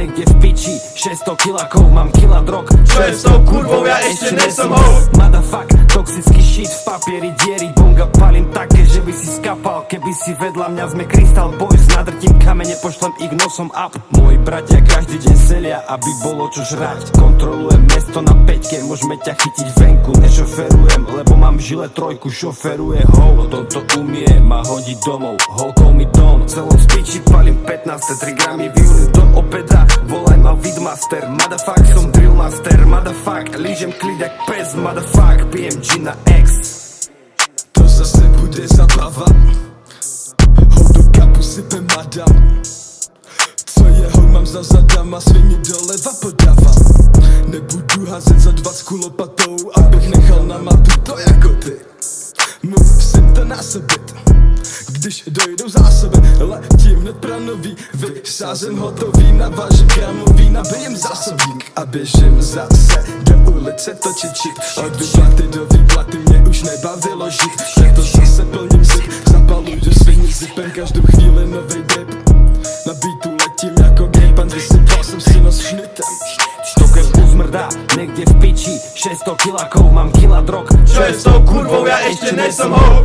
niekde v piči 600 kilakov, mám kila drog. Čo je s tou kurvou, ja ešte nesom ho. Motherfuck, toxický shit v papieri diery. Bonga palím také, že by si skapal. Keby si vedľa mňa sme Crystal Boys. Nadrtím kamene, pošlem ich nosom up. Moji bratia každý deň selia, aby bolo čo žrať. Kontrolujem mesto na peťke, môžeme ťa chytiť venku. Nešoferujem, lebo mám v žile trojku. Šoferuje ho, toto umie ma hodiť domov. Holkou mi dom, celom spiči palím 15, 3 gramy výhru do obeda. Volaj ma Vidmaster, motherfuck, som drillmaster. Motherfuck, lížem klid jak pes, motherfuck, pijem gin na X. To zase bude zabava, ho do kapu sype madam. Co jeho mám za zadama, svině doleva podávám. Nebudu házet za 20 lopatou, abych nechal na matu to jako ty. Musím to násobit, když dojdou zásoby. Letím hned pro nový, vysázím hotový, navážím gramový, nabijem zásobník a běžím zase do ulice točit čip. Od výplaty do výplaty mě už nebavilo žít, proto zase plním zip, zapaluju do sviní zipem každou chvíli novej dip. Na beatu letím jako gejpan, vysypal jsem si nos šnitem. Štokem uzmrdá, niekde v piči 600 kilakov, mám kila drog. Čo je s tou kurvou, ja ešte nesom ho.